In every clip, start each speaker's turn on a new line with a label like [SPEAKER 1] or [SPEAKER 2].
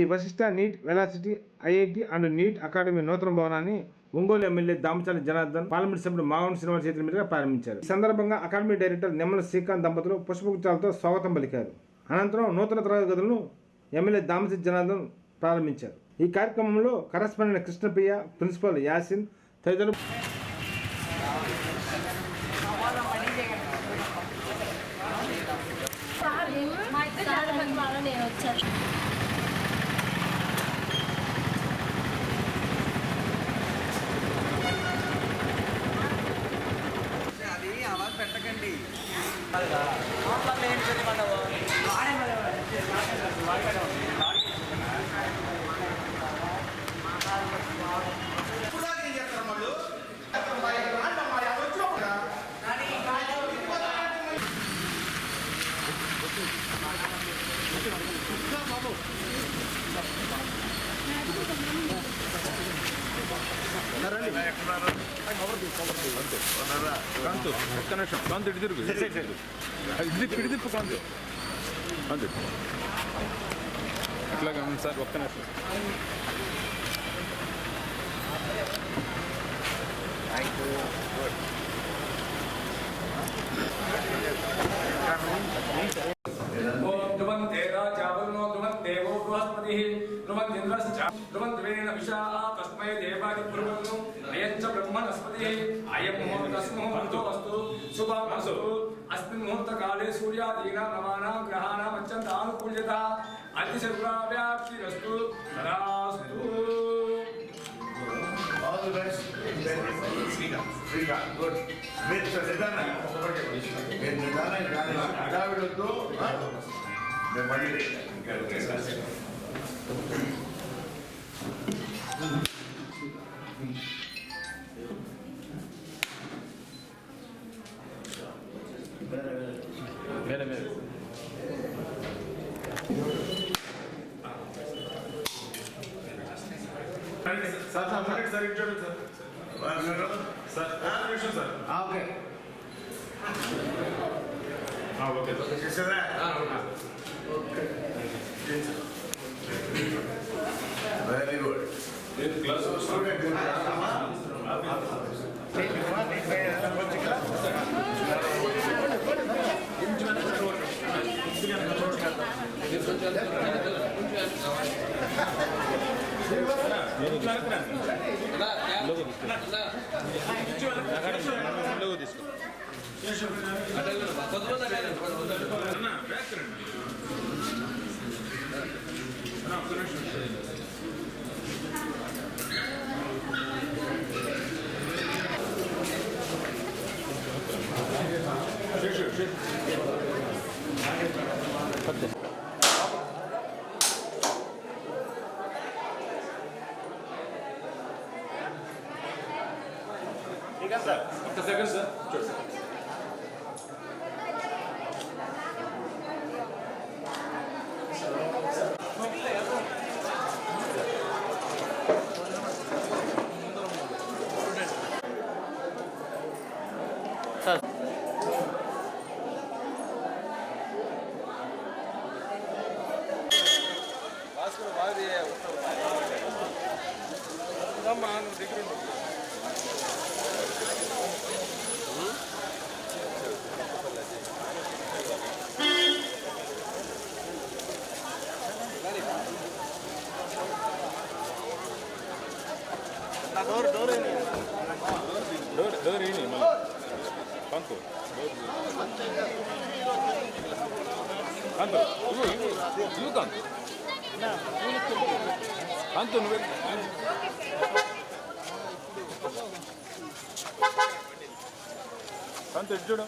[SPEAKER 1] Shri Vasishtha NEET velocity IIT and NEET academy నూతన భవనాన్ని Ongole MLA Damacharla Janardhan, parliament సభ్యుడు మాగంటి శ్రీనివాస్ చేతుల మీదుగా ప్రారంభించారు. ఈ సందర్భంగా అకాడమీ డైరెక్టర్ నిమ్మల శ్రీకాంత్ దంపతులు పుష్పగుచ్చాలతో స్వాగతం పలికారు. అనంతరం నూతన తరగతి గదులను ఎమ్మెల్యే దామచర్ల జనార్దన్ ప్రారంభించారు. ఈ కార్యక్రమంలో కరస్పాండెంట్ కృష్ణప్రియ, ప్రిన్సిపల్ యాసిన్ తదితరులు
[SPEAKER 2] పెట్టకండి.
[SPEAKER 3] కాంతు ఒక్క నిమిషం, కాంతు ఇటు తిరుగు, ఇటు తిప్పు కాంతు అంతే ఇట్లాగా సార్. ఒక్క నిమిషం.
[SPEAKER 4] अस्मिन् मुहूर्तकाले सूर्यादीनां नवानां ग्रहाणाम् अत्यन्तानुकूल्यता अतिशर्वाव्याप्तिरस्तु तदास्तु.
[SPEAKER 5] All the best. Srikanth, good. With Nidana. With Nidana, David will go. The money. Very good.
[SPEAKER 3] ఒక్క సెకండ్ సార్. డోర్ ఏంటి మళ్ళీ కాంతు కాంతు ఇవ్వు కాంతు కాంతు నువ్వు కాంతు ఇటు చూడు.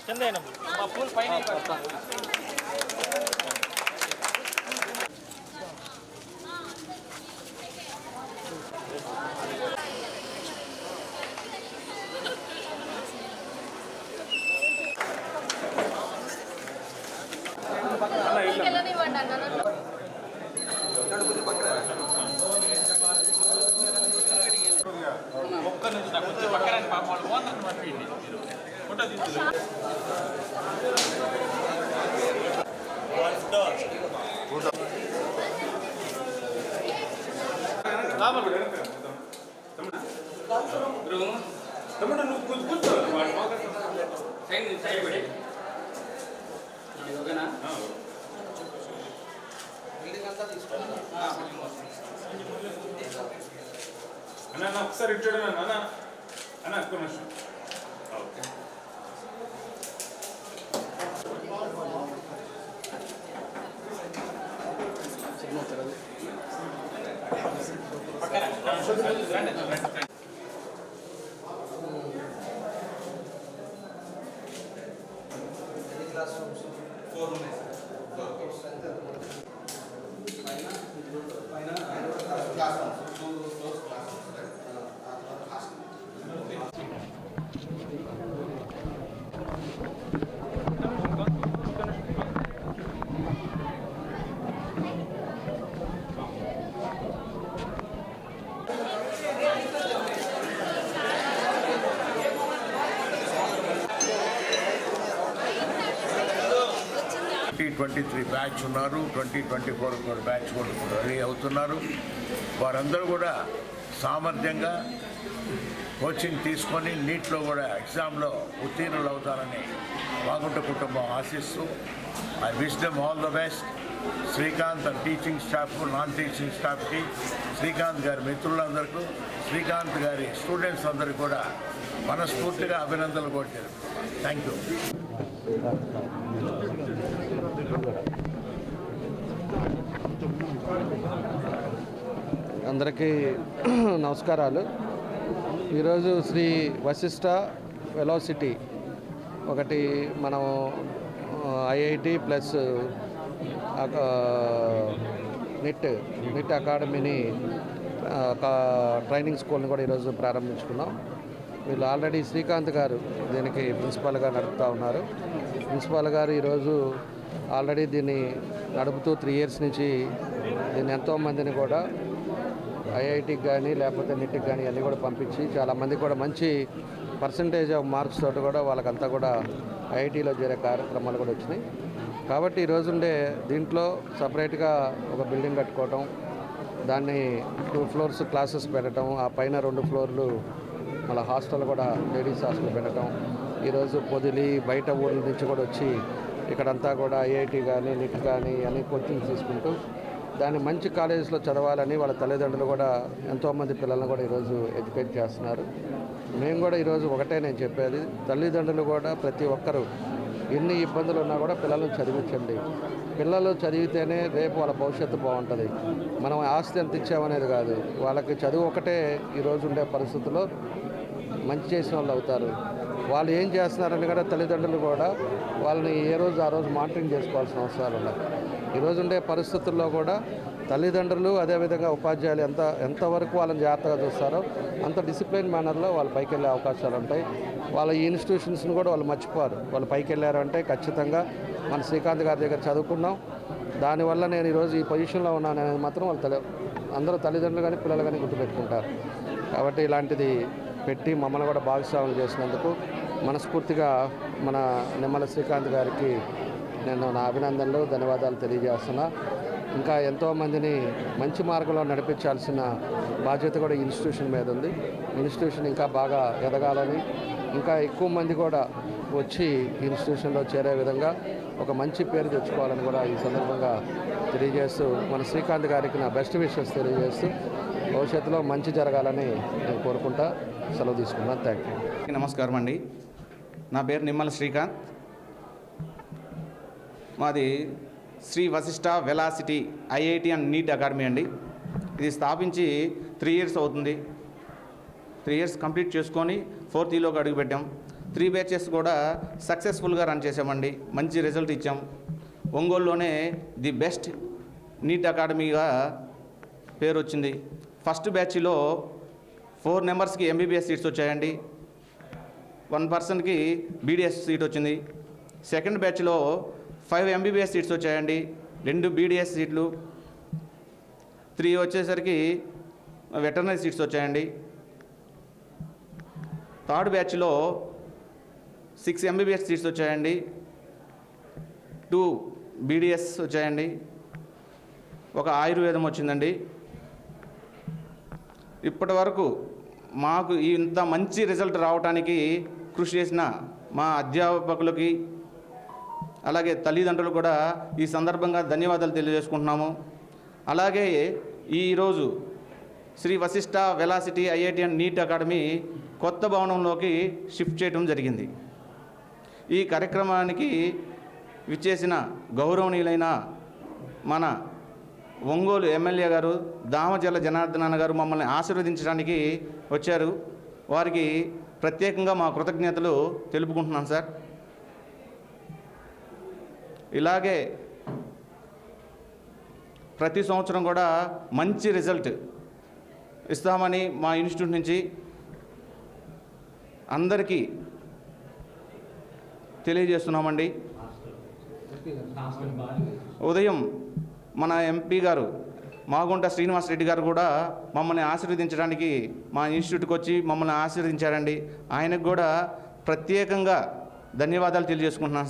[SPEAKER 2] చందేనం మా పూల్ పైన ఒక్క నుంచి నాకు వచ్చే పక్కన పాప వాళ్ళు ఓనర్ పంపిండి.
[SPEAKER 4] తమ్ముడు నువ్వు కూర్చో సైడ్ పెట్టి ఓకేనా అన్న ఒకసారి ఇచ్చాడు అన్న అన్న ఒక్క నిమిషం ఓకే
[SPEAKER 5] త్రీ బ్యాచ్ ఉన్నారు, 2024 కూడా బ్యాచ్ కూడా రెడీ అవుతున్నారు. వారందరూ కూడా సామర్థ్యంగా కోచింగ్ తీసుకొని నీట్లో కూడా ఎగ్జామ్లో ఉత్తీర్ణులు అవుతారని వాగుంట కుటుంబం ఆశిస్తూ I wish them all the best. Srikanth teaching staff, non teaching స్టాఫ్కి, శ్రీకాంత్ గారి మిత్రులందరికీ, శ్రీకాంత్ గారి స్టూడెంట్స్ అందరికీ కూడా మనస్ఫూర్తిగా అభినందనలు కూడా తెలుపుతున్నాను. Thank you.
[SPEAKER 6] అందరికీ నమస్కారాలు. ఈరోజు శ్రీ వశిష్ట వెలాసిటీ ఒకటి మనం ఐఐటి ప్లస్ నిట్ అకాడమీని ట్రైనింగ్ స్కూల్ని కూడా ఈరోజు ప్రారంభించుకున్నాం. వీళ్ళు ఆల్రెడీ శ్రీకాంత్ గారు దీనికి ప్రిన్సిపాల్గా నడుపుతూ ఉన్నారు. ప్రిన్సిపాల్ గారు ఈరోజు ఆల్రెడీ దీన్ని నడుపుతూ 3 years నుంచి దీన్ని ఎంతోమందిని కూడా ఐఐటికి కానీ లేకపోతే నిట్కి కానీ అన్నీ కూడా పంపించి చాలామంది కూడా మంచి పర్సంటేజ్ ఆఫ్ మార్క్స్ తోటి కూడా వాళ్ళకంతా కూడా ఐఐటీలో చేరే కార్యక్రమాలు కూడా వచ్చినాయి. కాబట్టి ఈరోజు ఉండే దీంట్లో సపరేట్గా ఒక బిల్డింగ్ కట్టుకోవటం, దాన్ని 2 floors క్లాసెస్ పెట్టడం, ఆ పైన 2 floors మళ్ళీ హాస్టల్ కూడా లేడీస్ హాస్టల్ పెట్టడం, ఈరోజు పొదిలి బయట ఊళ్ళ నుంచి కూడా వచ్చి ఇక్కడంతా కూడా ఐఐటి కానీ నిట్ కానీ అన్ని కోచింగ్ తీసుకుంటూ దాన్ని మంచి కాలేజెస్లో చదవాలని వాళ్ళ తల్లిదండ్రులు కూడా ఎంతోమంది పిల్లలను కూడా ఈరోజు ఎడ్యుకేట్ చేస్తున్నారు. మేము కూడా ఈరోజు ఒకటే నేను చెప్పేది, తల్లిదండ్రులు కూడా ప్రతి ఒక్కరూ ఎన్ని ఇబ్బందులు ఉన్నా కూడా పిల్లలను చదివించండి. పిల్లలు చదివితేనే రేపు వాళ్ళ భవిష్యత్తు బాగుంటుంది. మనం ఆస్తి ఎంత ఇచ్చామనేది కాదు, వాళ్ళకి చదువు ఒకటే ఈరోజు ఉండే పరిస్థితుల్లో మంచి చేసిన వాళ్ళు అవుతారు. వాళ్ళు ఏం చేస్తున్నారని కూడా తల్లిదండ్రులు కూడా వాళ్ళని ఏ రోజు ఆ రోజు మానిటరింగ్ చేసుకోవాల్సిన అవసరాలు ఉన్నాయి. ఈరోజు ఉండే పరిస్థితుల్లో కూడా తల్లిదండ్రులు అదేవిధంగా ఉపాధ్యాయులు ఎంతవరకు వాళ్ళని జాగ్రత్తగా చూస్తారో అంత డిసిప్లిన్ మేనర్లో వాళ్ళు పైకి వెళ్ళే అవకాశాలు ఉంటాయి. వాళ్ళ ఈ ఇన్స్టిట్యూషన్స్ని కూడా వాళ్ళు మర్చిపోరు. వాళ్ళు పైకి వెళ్ళారంటే ఖచ్చితంగా మన శ్రీకాంత్ గారి దగ్గర చదువుకున్నాం, దానివల్ల నేను ఈరోజు ఈ పొజిషన్లో ఉన్నాను అనేది మాత్రం వాళ్ళు అందరూ తల్లిదండ్రులు కానీ పిల్లలు కానీ గుర్తుపెట్టుకుంటారు. కాబట్టి ఇలాంటిది పెట్టి మమ్మల్ని కూడా భాగస్వామ్యం చేసినందుకు మనస్ఫూర్తిగా మన నిమ్మల శ్రీకాంత్ గారికి నేను నా అభినందనలు, ధన్యవాదాలు తెలియజేస్తున్నా. ఇంకా ఎంతోమందిని మంచి మార్గంలో నడిపించాల్సిన బాధ్యత కూడా ఇన్స్టిట్యూషన్ మీద ఉంది. ఇన్స్టిట్యూషన్ ఇంకా బాగా ఎదగాలని, ఇంకా ఎక్కువ మంది కూడా వచ్చి ఇన్స్టిట్యూషన్లో చేరే విధంగా ఒక మంచి పేరు తెచ్చుకోవాలని కూడా ఈ సందర్భంగా తెలియజేస్తూ మన శ్రీకాంత్ గారికి నా బెస్ట్ విషెస్ తెలియజేస్తూ భవిష్యత్తులో మంచి జరగాలని నేను కోరుకుంటా సెలవు తీసుకున్నాను. Thank you.
[SPEAKER 7] నమస్కారం అండి. నా పేరు నిమ్మల శ్రీకాంత్. మాది Sri Vasishta velocity IIT and NEET academy అండి. ఇది స్థాపించి 3 years అవుతుంది. 3 years కంప్లీట్ చేసుకొని 4th yearలోకి అడుగుపెట్టాం. 3 batches కూడా సక్సెస్ఫుల్గా రన్ చేసామండి. మంచి రిజల్ట్ ఇచ్చాం. ఒంగోలులోనే ది బెస్ట్ నీట్ అకాడమీగా పేరు వచ్చింది. ఫస్ట్ బ్యాచ్లో 4 members-కి ఎంబీబీఎస్ సీట్స్ వచ్చాయండి. 1 personకి బీడీఎస్ సీట్ వచ్చింది. సెకండ్ బ్యాచ్లో 5 ఎంబీబీఎస్ సీట్స్ వచ్చాయండి, 2 బీడీఎస్ సీట్లు, 3 వచ్చేసరికి వెటర్నరీ సీట్స్ వచ్చాయండి. థర్డ్ బ్యాచ్లో 6 MBBS సీట్స్ వచ్చాయండి, 2 BDS వచ్చాయండి, ఒక ఆయుర్వేదం వచ్చిందండి. ఇప్పటి వరకు మాకు ఇంత మంచి రిజల్ట్ రావడానికి కృషి చేసిన మా అధ్యాపకులకి అలాగే తల్లిదండ్రులు కూడా ఈ సందర్భంగా ధన్యవాదాలు తెలియజేసుకుంటున్నాము. అలాగే ఈరోజు Sri Vasishta velocity IIT and NEET academy కొత్త భవనంలోకి షిఫ్ట్ చేయడం జరిగింది. ఈ కార్యక్రమానికి విచ్చేసిన గౌరవనీయులైన మన ఒంగోలు ఎమ్మెల్యే గారు దామచర్ల జనార్దన్ గారు మమ్మల్ని ఆశీర్వదించడానికి వచ్చారు. వారికి ప్రత్యేకంగా మా కృతజ్ఞతలు తెలుపుకుంటున్నాను సార్. ఇలాగే ప్రతి సంవత్సరం కూడా మంచి రిజల్ట్ ఇస్తామని మా ఇన్స్టిట్యూట్ నుంచి అందరికీ తెలియజేస్తున్నామండి. ఉదయం మన MP గారు మాగుంట శ్రీనివాసరెడ్డి గారు కూడా మమ్మల్ని ఆశీర్వదించడానికి మా ఇన్స్టిట్యూట్కి వచ్చి మమ్మల్ని ఆశీర్వదించారండి. ఆయనకు కూడా ప్రత్యేకంగా ధన్యవాదాలు తెలియజేసుకుంటున్నాను సార్.